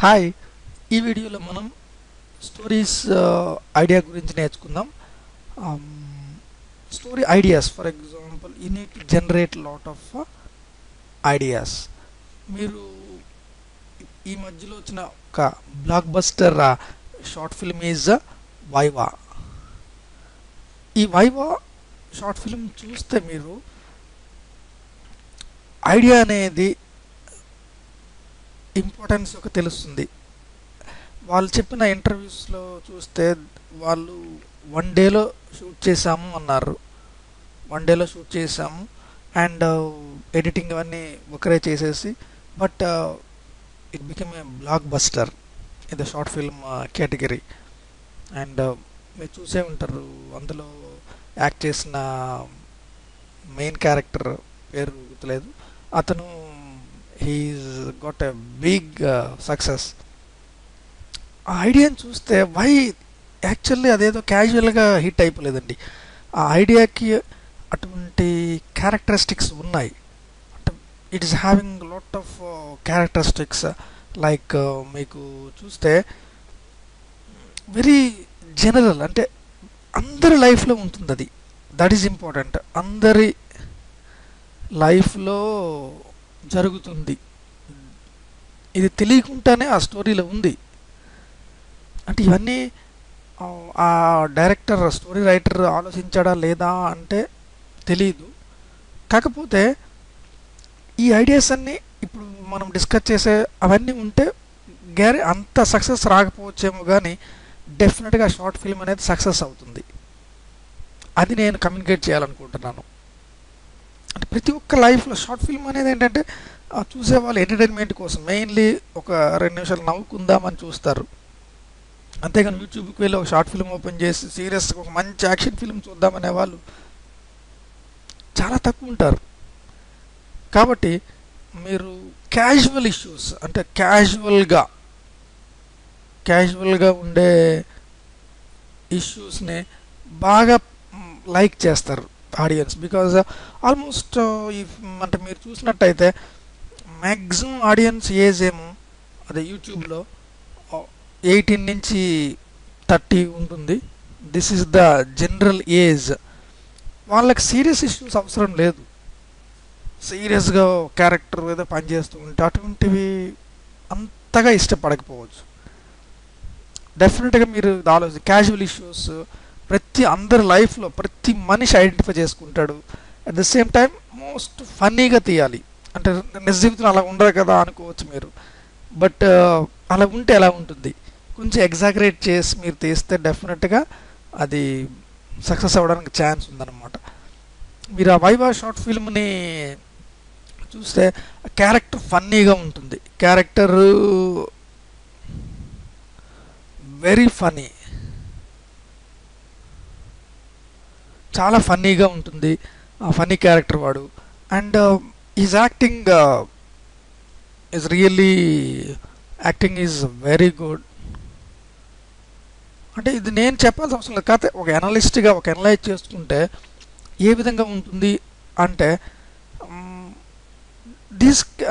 Hi, ఈ వీడియోలో మనం స్టోరీస్ ఐడియా గురించి నేర్చుకుందాం. Story ideas, for example you need to generate lot of ideas. మీరు ఈ మధ్యలో వచ్చిన ఒక block buster short film is viva. ఈ వైవా షార్ట్ ఫిల్మ్ చూస్తే మీరు ఐడియా అనేది ఇంపార్టెన్స్ ఒక తెలుస్తుంది. వాళ్ళు చెప్పిన ఇంటర్వ్యూస్లో చూస్తే వాళ్ళు 1 డేలో షూట్ చేసాము అన్నారు. 1 డేలో షూట్ చేసాము అండ్ ఎడిటింగ్ అవన్నీ ఒకరే చేసేసి, but it become a block buster in the short film category. And మీరు చూసే ఉంటారు, అందులో యాక్ట్ చేసిన మెయిన్ క్యారెక్టర్ పేరు గుర్తులేదు, అతను he's got a big success. ఆ ఐడియాని చూస్తే వై యాక్చువల్లీ అదేదో క్యాజువల్గా హిట్ అయిపోలేదండి. ఆ ఐడియాకి అటువంటి క్యారెక్టరిస్టిక్స్ ఉన్నాయి. అంటే it is having lot of characteristics. Like మీకు చూస్తే వెరీ జనరల్, అంటే అందరి లైఫ్లో ఉంటుంది అది. That is important. అందరి లైఫ్లో జరుగుతుంది, ఇది తెలియకుండానే ఆ స్టోరీలో ఉంది. అంటే ఇవన్నీ ఆ డైరెక్టర్, స్టోరీ రైటర్ ఆలోచించాడా లేదా అంటే తెలియదు. కాకపోతే ఈ ఐడియాస్ అన్నీ ఇప్పుడు మనం డిస్కస్ చేసే అవన్నీ ఉంటే అంత సక్సెస్ రాకపోవచ్చేమో, కానీ డెఫినెట్గా షార్ట్ ఫిల్మ్ అనేది సక్సెస్ అవుతుంది. అది నేను కమ్యూనికేట్ చేయాలనుకుంటున్నాను. అంటే ప్రతి ఒక్క లైఫ్లో షార్ట్ ఫిల్మ్ అనేది ఏంటంటే చూసేవాళ్ళు ఎంటర్టైన్మెంట్ కోసం, మెయిన్లీ ఒక 2 నిమిషాలు నవ్వుకుందామని చూస్తారు. అంతేగాని యూట్యూబ్కి వెళ్ళి ఒక షార్ట్ ఫిల్మ్ ఓపెన్ చేసి సీరియస్గా ఒక మంచి యాక్షన్ ఫిల్మ్ చూద్దామనే వాళ్ళు చాలా తక్కువ ఉంటారు. కాబట్టి మీరు క్యాజువల్ ఇష్యూస్, అంటే క్యాజువల్గా ఉండే ఇష్యూస్ని బాగా లైక్ చేస్తారు ఆడియన్స్. బికాజ్ ఆల్మోస్ట్ అంటే మీరు చూసినట్టయితే మ్యాక్సిమం ఆడియన్స్ ఏజ్ ఏమో అదే యూట్యూబ్లో 18 నుంచి 30 ఉంటుంది. This is the general age. వాళ్ళకి సీరియస్ ఇష్యూస్ అవసరం లేదు. సీరియస్గా క్యారెక్టర్ ఏదో పనిచేస్తూ ఉంటే అటువంటివి అంతగా ఇష్టపడకపోవచ్చు. డెఫినెట్గా మీరు క్యాజువల్ ఇష్యూస్ అందరి లైఫ్లో ప్రతి మనిషి ఐడెంటిఫై చేసుకుంటాడు. At the same time most ఫన్నీగా తీయాలి. అంటే నిజ జీవితంలో అలా ఉండరు కదా అనుకోవచ్చు మీరు, బట్ అలా ఉంటే ఎలా ఉంటుంది, కొంచెం ఎగ్జాగరేట్ చేసి మీరు తీస్తే డెఫినెట్గా అది సక్సెస్ అవ్వడానికి ఛాన్స్ ఉందన్నమాట. మీరు ఆ వైవా షార్ట్ ఫిల్మ్ని చూస్తే క్యారెక్టర్ ఫన్నీగా ఉంటుంది. క్యారెక్టర్ వెరీ ఫన్నీ, చాలా ఫన్నీగా ఉంటుంది. ఆ ఫన్నీ క్యారెక్టర్ వాడు. And is acting is really acting is very good. అంటే ఇది నేను చెప్పాల్సిన అవసరం లేదు, కాకపోతే ఒక అనలిస్ట్గా ఒక అనలైజ్ చేసుకుంటే ఏ విధంగా ఉంటుంది అంటే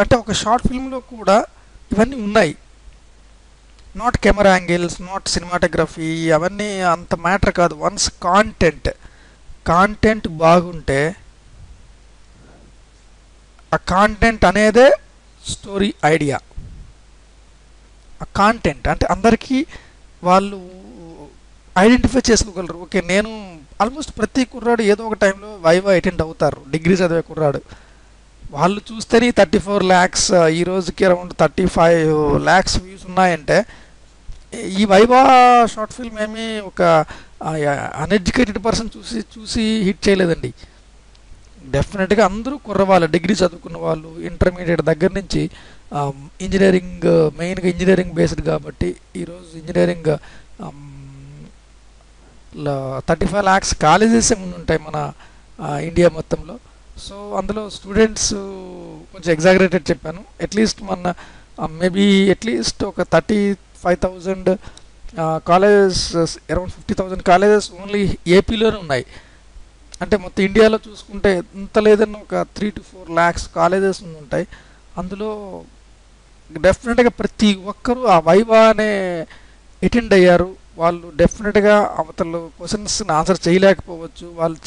అంటే ఒక షార్ట్ ఫిల్మ్లో కూడా ఇవన్నీ ఉన్నాయి. Not camera angles, not cinematography, అవన్నీ అంత మ్యాటర్ కాదు. వన్స్ కాంటెంట్ బాగుంటే ఆ కాంటెంట్ అనేదే స్టోరీ ఐడియా. ఆ కాంటెంట్ అంటే అందరికీ వాళ్ళు ఐడెంటిఫై చేసుకోగలరు. ఓకే, నేను ఆల్మోస్ట్ ప్రతి కుర్రాడు ఏదో ఒక టైంలో వైవా అటెండ్ అవుతారు. డిగ్రీ చదివే కుర్రాడు వాళ్ళు చూస్తేనే 34 lakhs, ఈ రోజుకి అరౌండ్ 35 lakhs వ్యూస్ ఉన్నాయంటే ఈ వైవా షార్ట్ ఫిల్మ్ ఏమి ఒక అన్ఎడ్యుకేటెడ్ పర్సన్ చూసి హిట్ చేయలేదండి. డెఫినెట్గా అందరూ కుర్రవాళ్ళు, డిగ్రీ చదువుకున్న వాళ్ళు, ఇంటర్మీడియట్ దగ్గర నుంచి ఇంజనీరింగ్, మెయిన్గా ఇంజనీరింగ్ బేస్డ్ కాబట్టి ఈరోజు ఇంజనీరింగ్ 35 lakhs కాలేజెస్ ఉంటాయి మన ఇండియా మొత్తంలో. సో అందులో స్టూడెంట్స్ కొంచెం ఎగ్జాగరేటెడ్ చెప్పాను. అట్లీస్ట్ మన మేబీ అట్లీస్ట్ ఒక 35,000 కాలేజెస్, అరౌండ్ 50,000 కాలేజెస్ ఓన్లీ ఏపీలోనే ఉన్నాయి. అంటే మొత్తం ఇండియాలో చూసుకుంటే ఇంత లేదన్నా ఒక 3 to 4 lakhs కాలేజెస్ ఉంటాయి. అందులో డెఫినెట్గా ప్రతి ఒక్కరూ ఆ వైవా అనే అటెండ్ అయ్యారు. వాళ్ళు డెఫినెట్గా అవతల క్వశ్చన్స్ని ఆన్సర్ చేయలేకపోవచ్చు, వాళ్ళు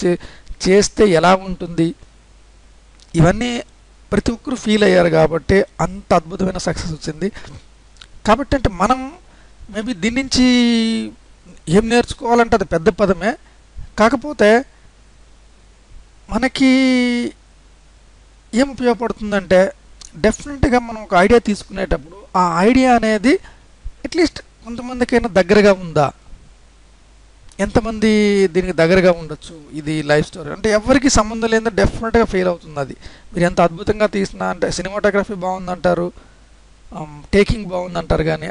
చేస్తే ఎలా ఉంటుంది, ఇవన్నీ ప్రతి ఒక్కరు ఫీల్ అయ్యారు కాబట్టి అంత అద్భుతమైన సక్సెస్ వచ్చింది. కాబట్టి అంటే మనం మేబీ దీని నుంచి ఏం నేర్చుకోవాలంటే అది పెద్ద పదమే, కాకపోతే మనకి ఏం ఉపయోగపడుతుందంటే డెఫినెట్గా మనం ఒక ఐడియా తీసుకునేటప్పుడు ఆ ఐడియా అనేది అట్లీస్ట్ కొంతమందికైనా దగ్గరగా ఉందా, ఎంతమంది దీనికి దగ్గరగా ఉండొచ్చు, ఇది లైఫ్ స్టోరీ అంటే ఎవరికి సంబంధం లేదో డెఫినెట్గా ఫెయిల్ అవుతుంది. అది మీరు ఎంత అద్భుతంగా తీసినా అంటే సినిమాటోగ్రఫీ బాగుందంటారు, టేకింగ్ బాగుందంటారు, కానీ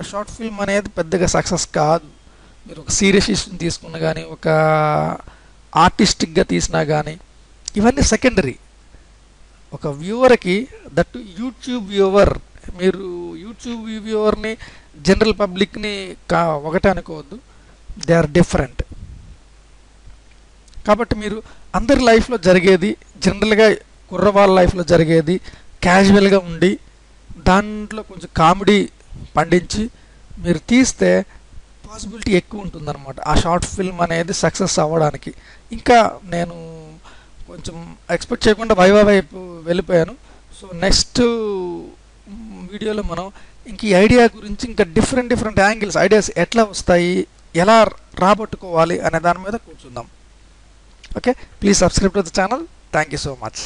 షార్ట్ ఫిల్మ్ అనేది పెద్దగా సక్సెస్ కాదు. మీరు ఒక సీరియస్ ఇష్యూని తీసుకున్నా కానీ, ఒక ఆర్టిస్టిక్గా తీసినా కానీ ఇవన్నీ సెకండరీ. ఒక వ్యూవర్కి, దట్టు యూట్యూబ్ వ్యూవర్, మీరు యూట్యూబ్ వ్యూవర్ని జనరల్ పబ్లిక్ని ఒకటే అనుకోవద్దు, దే ఆర్ డిఫరెంట్. కాబట్టి మీరు అందరి లైఫ్లో జరిగేది, జనరల్గా కుర్రవాళ్ళ లైఫ్లో జరిగేది క్యాజువల్గా ఉండి దాంట్లో కొంచెం కామెడీ పండించి మీరు తీస్తే పాసిబిలిటీ ఎక్కువ ఉంటుందన్నమాట ఆ షార్ట్ ఫిల్మ్ అనేది సక్సెస్ అవ్వడానికి. ఇంకా నేను కొంచెం ఎక్స్పెక్ట్ చేయకుండా వైవా వైపు వెళ్ళిపోయాను. సో నెక్స్ట్ వీడియోలో మనం ఇంక ఈ ఐడియా గురించి ఇంకా డిఫరెంట్ యాంగిల్స్, ఐడియాస్ ఎట్లా వస్తాయి, ఎలా రాబట్టుకోవాలి అనే దాని మీద కూర్చుందాం. Okay, please subscribe to the channel. Thank you so much.